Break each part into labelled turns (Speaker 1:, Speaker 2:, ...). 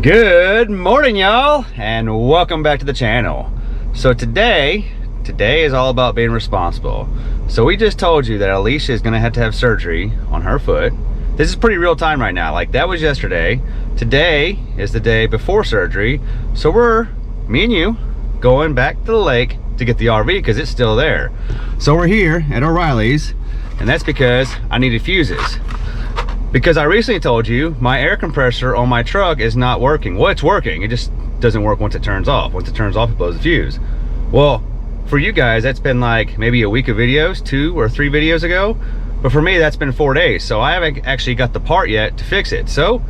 Speaker 1: Good morning, y'all, and welcome back to the channel. So today is all about being responsible. So we just told you that Alecia is gonna have to have surgery on her foot. This is pretty real time right now. Like, that was yesterday. Today is the day before surgery. So we're, me and you, going back to the lake to get the RV because it's still there. So we're here at O'Reilly's, and that's because I needed fuses. Because I recently told you my air compressor on my truck is not working. Well, it's working, it just doesn't work once it turns off. Once it turns off, it blows the fuse. Well, for you guys, that's been like maybe a week of videos, 2 or 3 videos ago. But for me, that's been 4 days. So I haven't actually got the part yet to fix it. So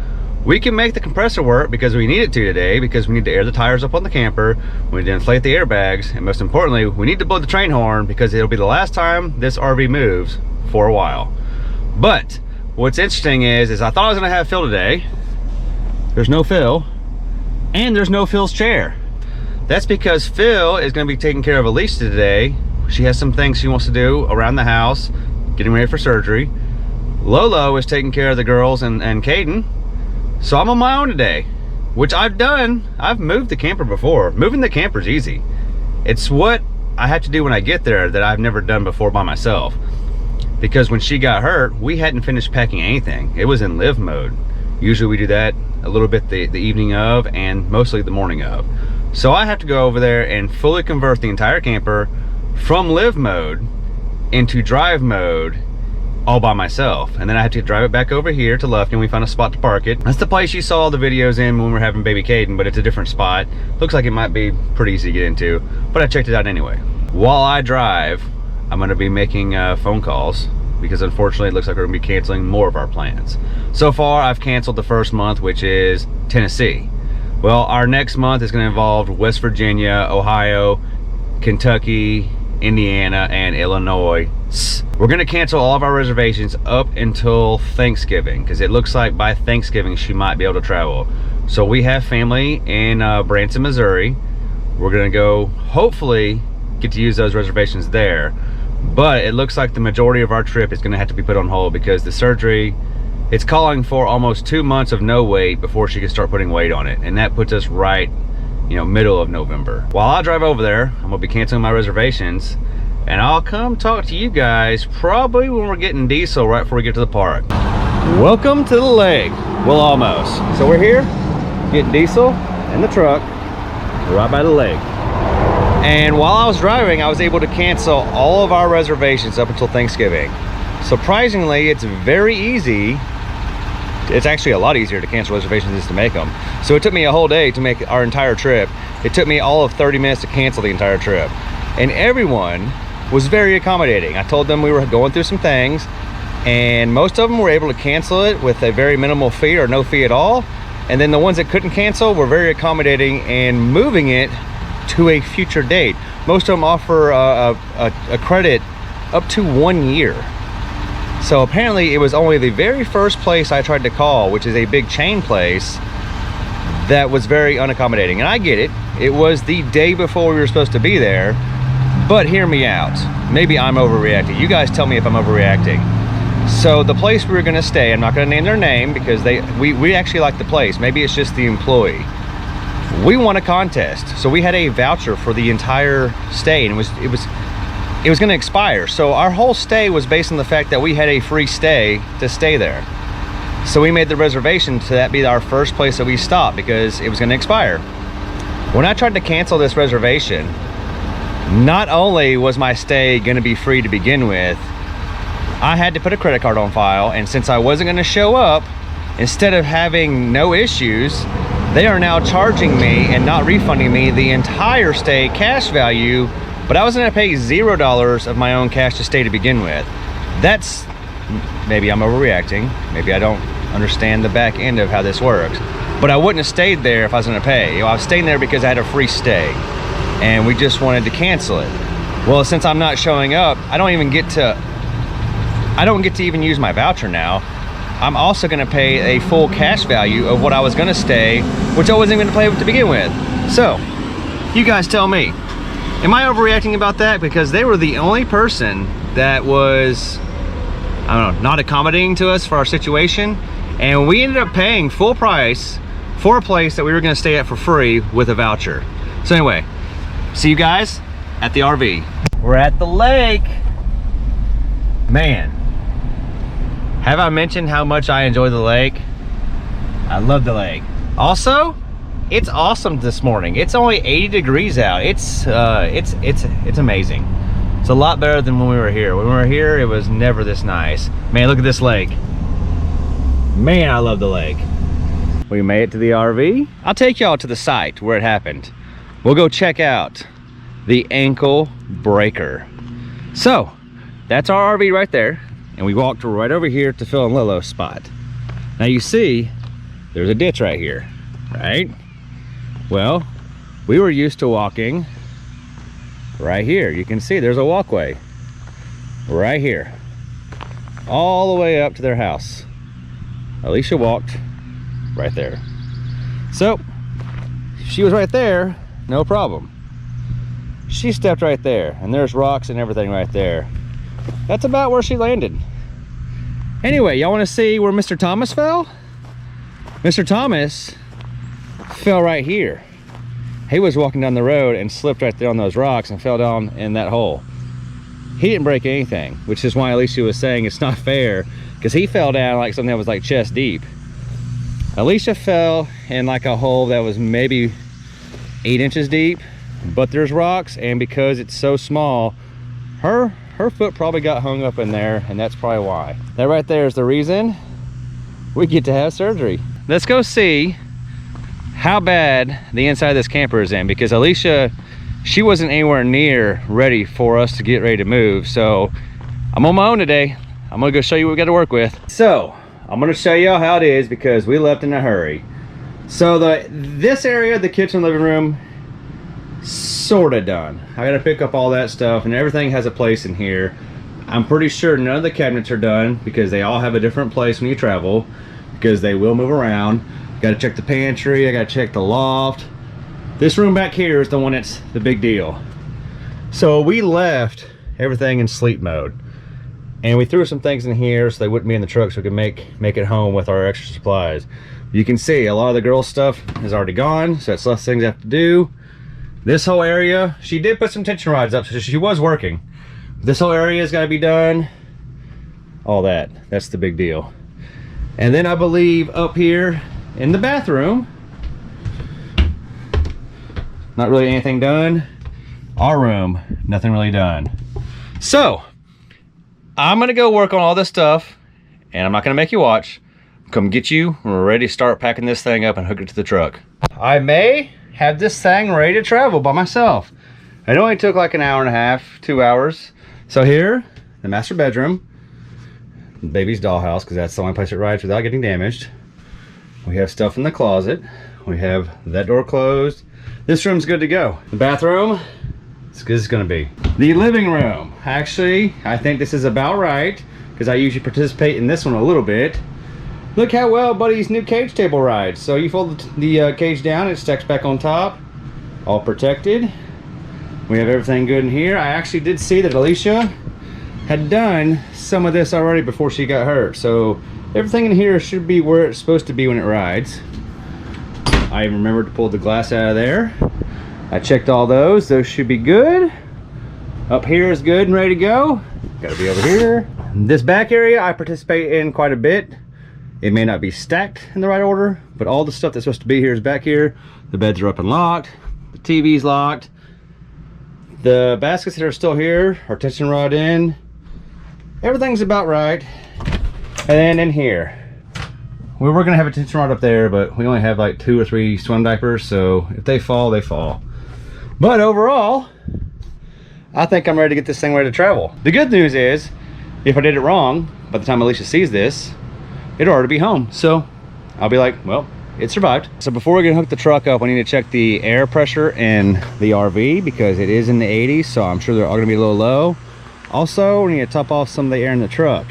Speaker 1: we can make the compressor work because we need it to today, because we need to air the tires up on the camper, we need to inflate the airbags, and most importantly, we need to blow the train horn because it'll be the last time this RV moves for a while. But what's interesting is I thought I was gonna have Phil today. There's no Phil, and there's no Phil's chair. That's because Phil is gonna be taking care of Alecia today. She has some things she wants to do around the house, getting ready for surgery. Lolo is taking care of the girls and Caden. So I'm on my own today, which I've done. I've moved the camper before. Moving the camper's easy. It's what I have to do when I get there that I've never done before by myself. Because when she got hurt, we hadn't finished packing anything. It was in live mode. Usually we do that a little bit the evening of and mostly the morning of. So I have to go over there and fully convert the entire camper from live mode into drive mode all by myself. And then I have to drive it back over here to Lufkin and we found a spot to park it. That's the place you saw the videos in when we were having baby Caden, but it's a different spot. Looks like it might be pretty easy to get into, but I checked it out anyway. While I drive, I'm gonna be making phone calls because unfortunately it looks like we're gonna be canceling more of our plans. So far, I've canceled the first month, which is Tennessee. Well, our next month is gonna involve West Virginia, Ohio, Kentucky, Indiana, and Illinois. We're gonna cancel all of our reservations up until Thanksgiving because it looks like by Thanksgiving she might be able to travel. So we have family in Branson, Missouri. We're gonna go, hopefully, get to use those reservations there, but it looks like the majority of our trip is going to have to be put on hold because the surgery, it's calling for almost 2 months of no weight before she can start putting weight on it, and that puts us right, middle of November. While I drive over there, I'm gonna be canceling my reservations, and I'll come talk to you guys probably when we're getting diesel right before we get to the park. Welcome to the lake. Well, almost. So we're here getting diesel in the truck right by the lake. And while I was driving, I was able to cancel all of our reservations up until Thanksgiving. Surprisingly, it's very easy. It's actually a lot easier to cancel reservations than to make them. So it took me a whole day to make our entire trip. It took me all of 30 minutes to cancel the entire trip. And everyone was very accommodating. I told them we were going through some things, and most of them were able to cancel it with a very minimal fee or no fee at all. And then the ones that couldn't cancel were very accommodating and moving it to a future date. Most of them offer a credit up to 1 year. So apparently it was only the very first place I tried to call, which is a big chain place, that was very unaccommodating. And I get it. It was the day before we were supposed to be there, but hear me out. Maybe I'm overreacting. You guys tell me if I'm overreacting. So the place we were gonna stay, I'm not gonna name their name because we actually like the place. Maybe it's just the employee. We won a contest, so we had a voucher for the entire stay, and it was going to expire. So our whole stay was based on the fact that we had a free stay to stay there. So we made the reservation to that be our first place that we stopped because it was going to expire. When I tried to cancel this reservation, not only was my stay going to be free to begin with, I had to put a credit card on file, and since I wasn't going to show up, instead of having no issues, they are now charging me and not refunding me the entire stay cash value, but I was gonna pay $0 of my own cash to stay to begin with. That's, maybe I'm overreacting, maybe I don't understand the back end of how this works, but I wouldn't have stayed there if I was gonna pay. I was staying there because I had a free stay, and we just wanted to cancel it. Well, since I'm not showing up, I don't get to even use my voucher now. I'm also gonna pay a full cash value of what I was gonna stay, which I wasn't gonna pay with to begin with. So, you guys tell me, am I overreacting about that? Because they were the only person that was, I don't know, not accommodating to us for our situation, and we ended up paying full price for a place that we were gonna stay at for free with a voucher. So anyway, see you guys at the RV. We're at the lake. Man, have I mentioned how much I enjoy the lake? I love the lake. Also, it's awesome this morning. It's only 80 degrees out. It's amazing. It's a lot better than when we were here. When we were here, it was never this nice. Man, look at this lake. Man, I love the lake. We made it to the RV. I'll take y'all to the site where it happened. We'll go check out the ankle breaker. So, that's our RV right there. And we walked right over here to Phil and Lolo's spot. Now you see, there's a ditch right here, right? Well, we were used to walking right here. You can see there's a walkway right here, all the way up to their house. Alecia walked right there. So, she was right there, no problem. She stepped right there, and there's rocks and everything right there. That's about where she landed. Anyway, y'all want to see where Mr. Thomas fell? Mr. Thomas fell right here. He was walking down the road and slipped right there on those rocks and fell down in that hole. He didn't break anything, which is why Alecia was saying it's not fair, because he fell down like something that was like chest deep. Alecia fell in like a hole that was maybe 8 inches deep, but there's rocks, and because it's so small, her foot probably got hung up in there, and that's probably why. That right there is the reason we get to have surgery. Let's go see how bad the inside of this camper is in, because Alecia, she wasn't anywhere near ready for us to get ready to move. So I'm on my own today. I'm gonna go show you what we got to work with. So I'm gonna show you how it is, because we left in a hurry. So this area, the kitchen, living room, sort of done. I gotta pick up all that stuff, and everything has a place in here. I'm pretty sure none of the cabinets are done, because they all have a different place when you travel, because they will move around. Gotta check the pantry, I gotta check the loft. This room back here is the one that's the big deal. So we left everything in sleep mode, and we threw some things in here so they wouldn't be in the truck, so we could make it home with our extra supplies. You can see a lot of the girls' stuff is already gone, so that's less things I have to do. This whole area, she did put some tension rods up, so she was working. This whole area has got to be done. All that's the big deal. And then I believe up here in the bathroom, not really anything done. Our room, nothing really done. So I'm gonna go work on all this stuff, and I'm not gonna make you watch. Come get you, we're ready to start packing this thing up and hook it to the truck. I may have this thing ready to travel by myself. It only took like an hour and a half, 2 hours. So here, the master bedroom, baby's dollhouse, because that's the only place it rides without getting damaged. We have stuff in the closet. We have that door closed. This room's good to go. The bathroom, it's good as it's gonna be. The living room, actually, I think this is about right, because I usually participate in this one a little bit. Look how well Buddy's new cage table rides. So you fold the cage down, it stacks back on top, all protected. We have everything good in here. I actually did see that Alecia had done some of this already before she got hurt. So everything in here should be where it's supposed to be when it rides. I even remembered to pull the glass out of there. I checked all those. Those should be good. Up here is good and ready to go. Gotta be over here. This back area I participate in quite a bit. It may not be stacked in the right order, but all the stuff that's supposed to be here is back here. The beds are up and locked. The TV's locked. The baskets that are still here are tension rod in. Everything's about right. And then in here, we were gonna have a tension rod up there, but we only have like 2 or 3 swim diapers, so if they fall, they fall. But overall, I think I'm ready to get this thing ready to travel. The good news is, if I did it wrong, by the time Alecia sees this, it'll already be home. So I'll be like, well, it survived. So before we're gonna hook the truck up, we need to check the air pressure in the RV, because it is in the 80s, so I'm sure they're all gonna be a little low. Also, we need to top off some of the air in the truck.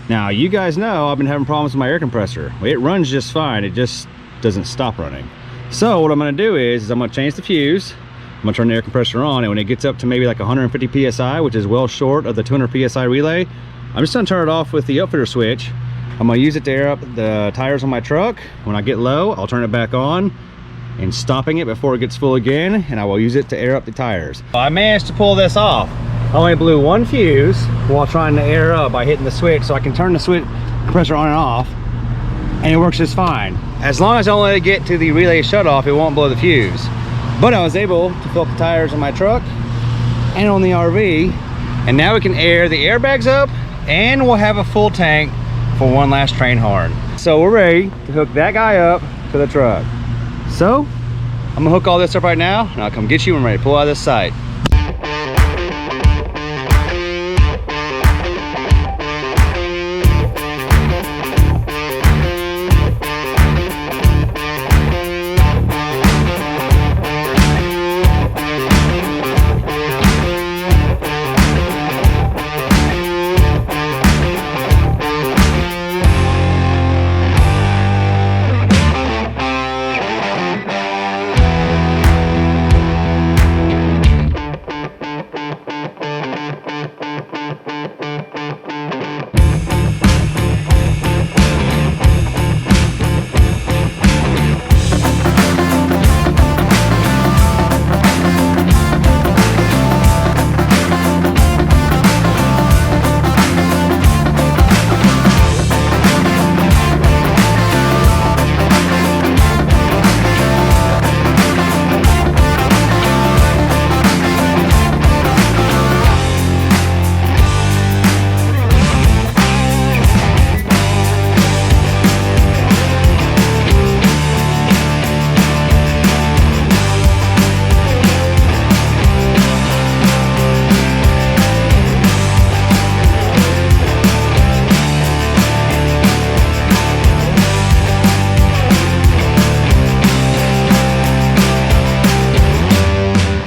Speaker 1: Now, you guys know I've been having problems with my air compressor. It runs just fine, it just doesn't stop running. So what I'm gonna do is I'm gonna change the fuse, I'm gonna turn the air compressor on, and when it gets up to maybe like 150 PSI, which is well short of the 200 PSI relay, I'm just gonna turn it off with the upfitter switch, I'm gonna use it to air up the tires on my truck. When I get low, I'll turn it back on and stopping it before it gets full again, and I will use it to air up the tires. I managed to pull this off. I only blew one fuse while trying to air up by hitting the switch, so I can turn the switch compressor on and off, and it works just fine. As long as I only get to the relay shutoff, it won't blow the fuse. But I was able to fill up the tires on my truck and on the RV, and now we can air the airbags up, and we'll have a full tank for one last train horn. So we're ready to hook that guy up to the truck. So I'm gonna hook all this up right now, and I'll come get you when I'm ready to pull out of this site.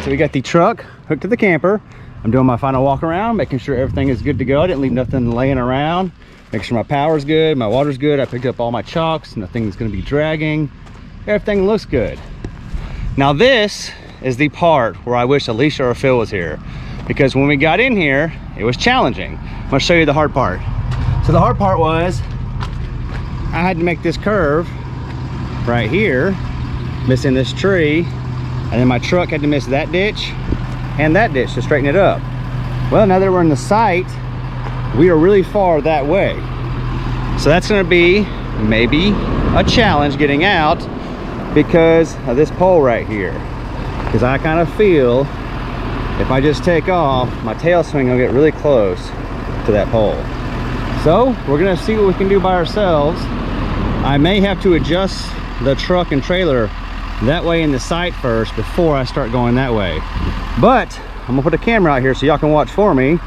Speaker 1: So we got the truck hooked to the camper. I'm doing my final walk around, making sure everything is good to go. I didn't leave nothing laying around. Make sure my power's good, my water's good. I picked up all my chocks, nothing's gonna be dragging. Everything looks good. Now this is the part where I wish Alecia or Phil was here, because when we got in here, it was challenging. I'm gonna show you the hard part. So the hard part was, I had to make this curve right here, missing this tree, and then my truck had to miss that ditch and that ditch to straighten it up. Well, now that we're in the site, we are really far that way. So that's gonna be maybe a challenge getting out because of this pole right here. Because I kind of feel if I just take off, my tail swing will get really close to that pole. So we're gonna see what we can do by ourselves. I may have to adjust the truck and trailer that way in the site first before I start going that way. But I'm gonna put a camera out here so y'all can watch for me,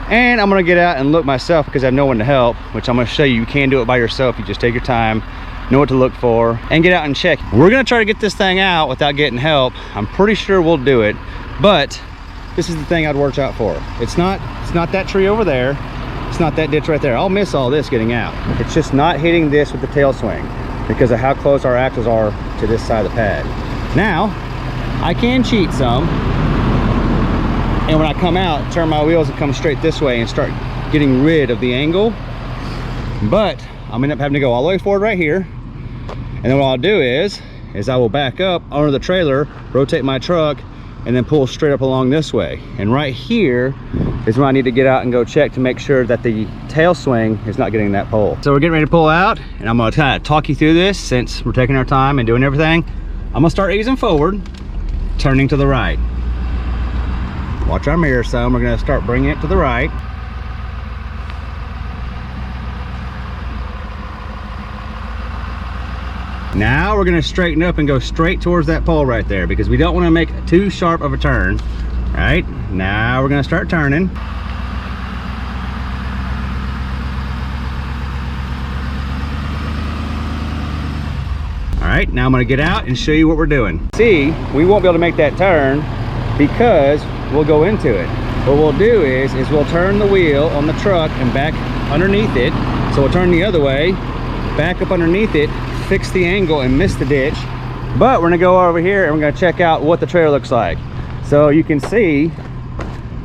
Speaker 1: and I'm gonna get out and look myself because I have no one to help, which I'm gonna show you. You can do it by yourself. You just take your time, know what to look for, and get out and check. We're gonna try to get this thing out without getting help. I'm pretty sure we'll do it, but this is the thing I'd watch out for. It's not that tree over there. It's not that ditch right there. I'll miss all this getting out. It's just not hitting this with the tail swing because of how close our axles are to this side of the pad. Now, I can cheat some, and when I come out, turn my wheels and come straight this way and start getting rid of the angle. But I'm gonna end up having to go all the way forward right here, and then what I'll do is I will back up under the trailer, rotate my truck, and then pull straight up along this way. And right here is where I need to get out and go check to make sure that the tail swing is not getting that pole. So we're getting ready to pull out, and I'm gonna kind of talk you through this since we're taking our time and doing everything. I'm gonna start easing forward, turning to the right. Watch our mirror some. We're gonna start bringing it to the right. Now we're gonna straighten up and go straight towards that pole right there because we don't wanna make too sharp of a turn. All right, now we're gonna start turning. All right, now I'm gonna get out and show you what we're doing. See, we won't be able to make that turn because we'll go into it. What we'll do is we'll turn the wheel on the truck and back underneath it. So we'll turn the other way, back up underneath it, fix the angle and miss the ditch. But we're gonna go over here and we're gonna check out what the trailer looks like. So you can see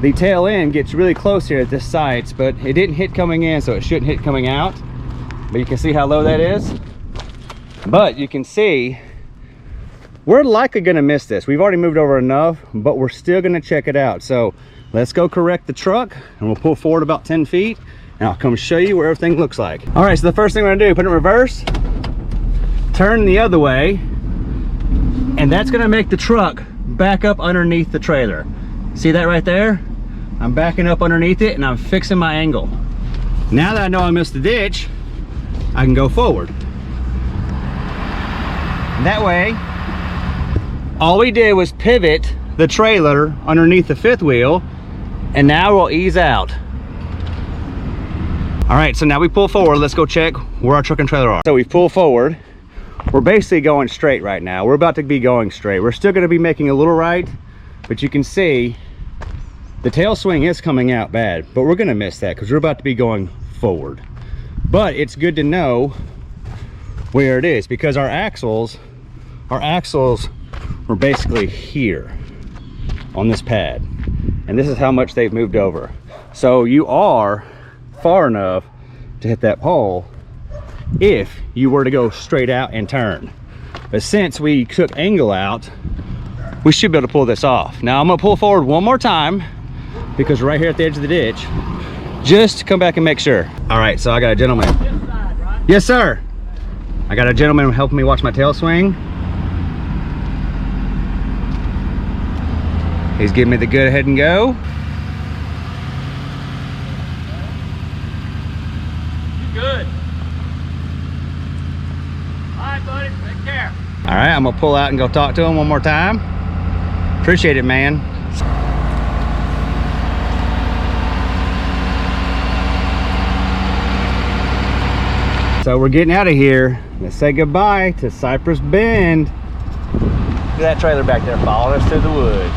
Speaker 1: the tail end gets really close here at this site, but it didn't hit coming in, so it shouldn't hit coming out. but you can see how low that is. But you can see we're likely gonna miss this. We've already moved over enough, but we're still gonna check it out. So let's go correct the truck and we'll pull forward about 10 feet and I'll come show you what everything looks like. All right, so the first thing we're gonna do, put it in reverse, turn the other way, and that's gonna make the truck back up underneath the trailer. See that right there? I'm backing up underneath it and I'm fixing my angle. Now that I know I missed the ditch, I can go forward. That way, all we did was pivot the trailer underneath the fifth wheel, and now we'll ease out. All right, so now we pull forward. Let's go check where our truck and trailer are. So we pull forward. We're basically going straight right now. We're about to be going straight. We're still gonna be making a little right, but you can see the tail swing is coming out bad, but we're gonna miss that because we're about to be going forward. But it's good to know where it is because our axles were basically here on this pad. And this is how much they've moved over. So you are far enough to hit that pole if you were to go straight out and turn. But since we took angle out, we should be able to pull this off. Now I'm gonna pull forward one more time because we're right here at the edge of the ditch, just to come back and make sure. All right, so I got a gentleman.
Speaker 2: This side, right?
Speaker 1: Yes, sir. I got a gentleman helping me watch my tail swing. He's giving me the good ahead and go.
Speaker 2: You good? All right, buddy, take care.
Speaker 1: All right, I'm gonna pull out and go talk to him one more time. Appreciate it, man. So we're getting out of here. Let's say goodbye to Cypress Bend. Look at that trailer back there following us through the woods.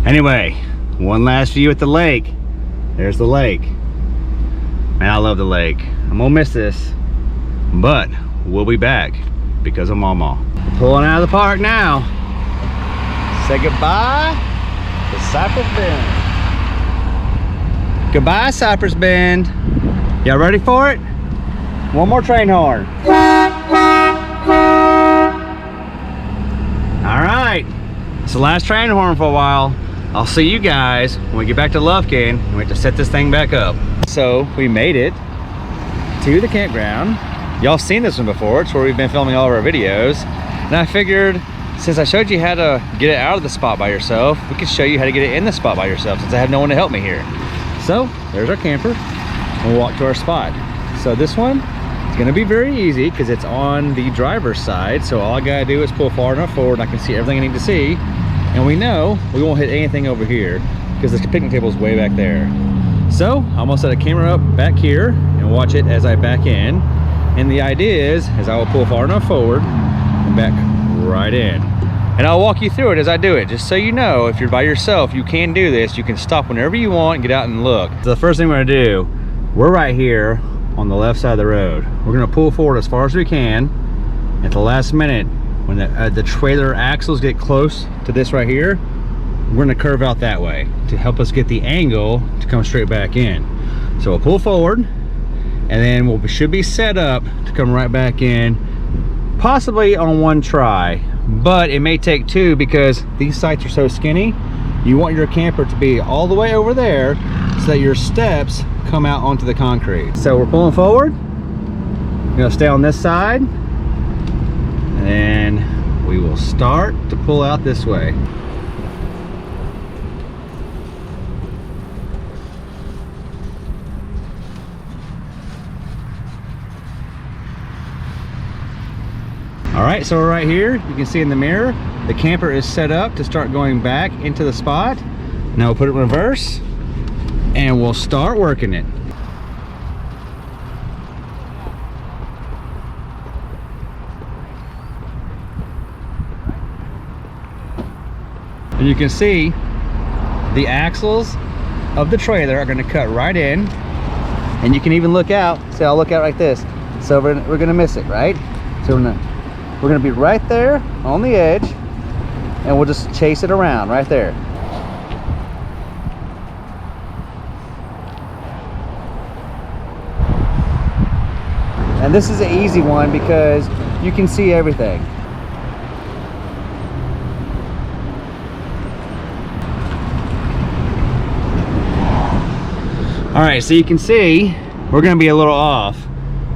Speaker 1: Anyway, one last view at the lake. There's the lake. Man, I love the lake. I'm gonna miss this, but we'll be back because of Mama. We're pulling out of the park now. Say goodbye to Cypress Bend. Goodbye, Cypress Bend. Y'all ready for it? One more train horn. All right, it's the last train horn for a while. I'll see you guys when we get back to Lufkin and we have to set this thing back up. So we made it to the campground. Y'all seen this one before. It's where we've been filming all of our videos. And I figured, since I showed you how to get it out of the spot by yourself, we could show you how to get it in the spot by yourself since I have no one to help me here. So there's our camper. We'll walk to our spot. So this one is gonna be very easy because it's on the driver's side. So all I gotta do is pull far enough forward and I can see everything I need to see. And we know we won't hit anything over here because the picnic table is way back there. So I'm gonna set a camera up back here and watch it as I back in. And the idea is I will pull far enough forward and back right in. And I'll walk you through it as I do it, just so you know, if you're by yourself, you can do this. You can stop whenever you want and get out and look. So the first thing we're gonna do, we're right here on the left side of the road. We're gonna pull forward as far as we can. At the last minute, when the trailer axles get close to this right here, we're gonna curve out that way to help us get the angle to come straight back in. So we'll pull forward, and then we should be set up to come right back in, possibly on one try, but it may take two because these sights are so skinny. You want your camper to be all the way over there so that your steps come out onto the concrete. So we're pulling forward. We're gonna stay on this side, and then we will start to pull out this way. All right, so we're right here. You can see in the mirror, the camper is set up to start going back into the spot. Now we'll put it in reverse and we'll start working it. And you can see the axles of the trailer are gonna cut right in, and you can even look out. See, I'll look out like this. So we're gonna miss it, right? So we're gonna be right there on the edge, and we'll just chase it around right there. And this is an easy one because you can see everything. All right, so you can see we're gonna be a little off,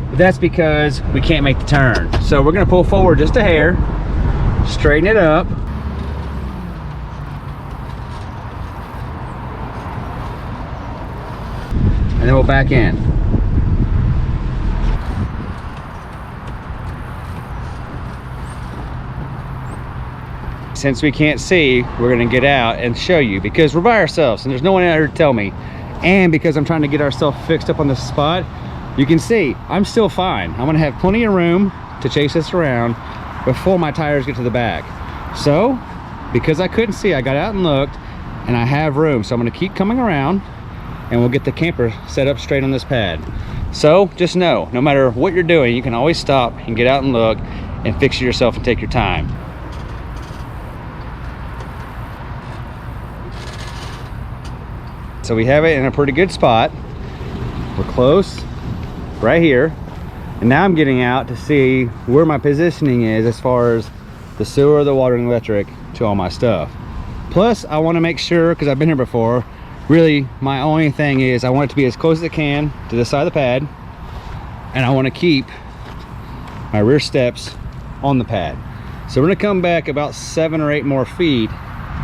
Speaker 1: but that's because we can't make the turn. So we're gonna pull forward just a hair, straighten it up, and then we'll back in. Since we can't see, we're gonna get out and show you because we're by ourselves and there's no one out here to tell me. And because I'm trying to get ourselves fixed up on this spot, you can see I'm still fine. I'm gonna have plenty of room to chase this around before my tires get to the back. So, because I couldn't see, I got out and looked and I have room. So I'm gonna keep coming around and we'll get the camper set up straight on this pad. So just know, no matter what you're doing, you can always stop and get out and look and fix it yourself and take your time. So we have it in a pretty good spot. We're close, right here. And now I'm getting out to see where my positioning is as far as the sewer, the water, and electric to all my stuff. Plus, I want to make sure, because I've been here before, really my only thing is I want it to be as close as it can to the side of the pad. And I want to keep my rear steps on the pad. So we're gonna come back about 7 or 8 more feet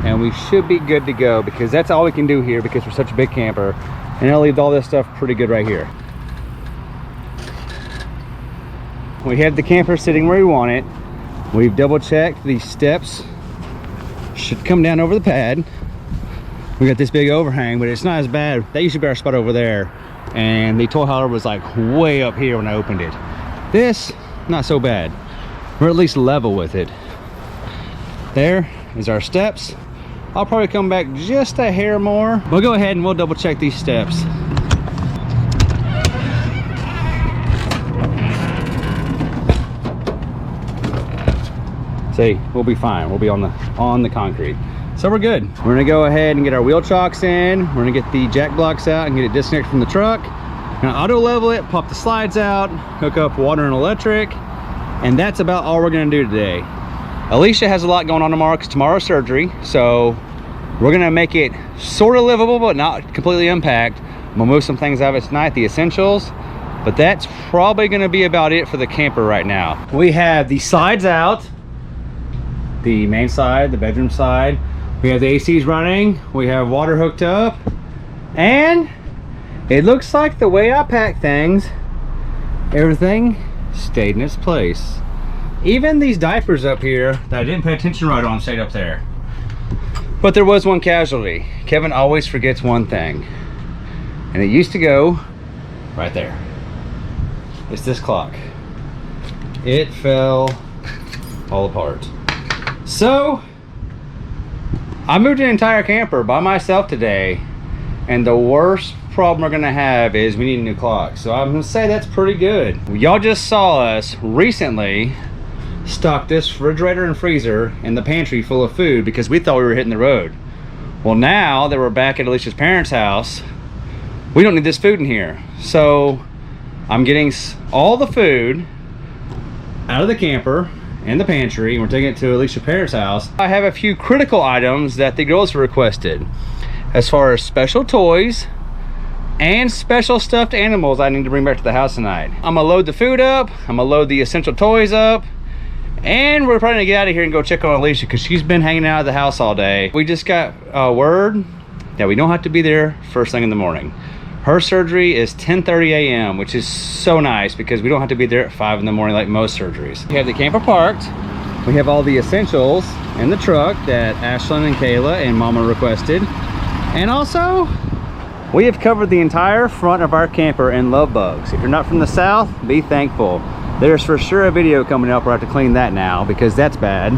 Speaker 1: and we should be good to go because that's all we can do here because we're such a big camper. And I'll leave all this stuff pretty good right here. We have the camper sitting where we want it. We've double checked these steps should come down over the pad. We got this big overhang, but it's not as bad. That used to be our spot over there. And the tow hauler was like way up here when I opened it. This, not so bad. We're at least level with it. There is our steps. I'll probably come back just a hair more. We'll go ahead and we'll double check these steps. See, we'll be fine. We'll be on the concrete. So we're good. We're gonna go ahead and get our wheel chocks in. We're gonna get the jack blocks out and get it disconnected from the truck. Gonna auto level it, pop the slides out, hook up water and electric, and that's about all we're gonna do today. Alecia has a lot going on tomorrow because tomorrow's surgery, so we're gonna make it sort of livable but not completely impact. We'll move some things out of it tonight, the essentials, but that's probably gonna be about it for the camper right now. We have the slides out, the main side, the bedroom side. We have the ACs running, we have water hooked up, and it looks like the way I pack things, everything stayed in its place. Even these diapers up here that I didn't pay attention right on stayed up there. But there was one casualty. Kevin always forgets one thing. And it used to go right there. It's this clock. It fell all apart. So, I moved an entire camper by myself today. And the worst problem we're gonna have is we need a new clock. So I'm gonna say that's pretty good. Y'all just saw us recently stock this refrigerator and freezer in the pantry full of food because we thought we were hitting the road. Well, now that we're back at Alicia's parents' house, we don't need this food in here. So I'm getting all the food out of the camper and the pantry and we're taking it to Alicia's parents' house. I have a few critical items that the girls requested as far as special toys and special stuffed animals I need to bring back to the house tonight. I'm gonna load the food up, I'm gonna load the essential toys up, and we're probably gonna get out of here and go check on Alecia because she's been hanging out at the house all day. We just got word that we don't have to be there first thing in the morning. Her surgery is 10:30 a.m., which is so nice because we don't have to be there at 5 in the morning like most surgeries. We have the camper parked. We have all the essentials in the truck that Ashlyn and Kayla and Mama requested. And also, we have covered the entire front of our camper in love bugs. If you're not from the South, be thankful. There's for sure a video coming up where I have to clean that now because that's bad.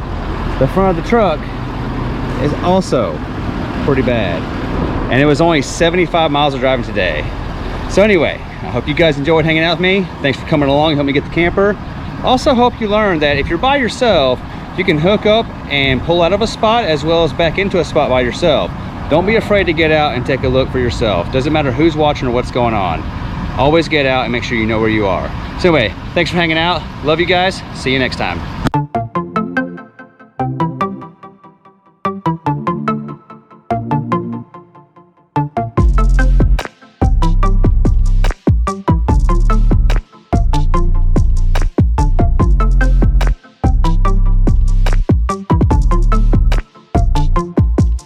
Speaker 1: The front of the truck is also pretty bad. And it was only 75 miles of driving today. So anyway, I hope you guys enjoyed hanging out with me. Thanks for coming along and helping me get the camper. Also hope you learned that if you're by yourself, you can hook up and pull out of a spot as well as back into a spot by yourself. Don't be afraid to get out and take a look for yourself. Doesn't matter who's watching or what's going on. Always get out and make sure you know where you are. So anyway, thanks for hanging out. Love you guys. See you next time.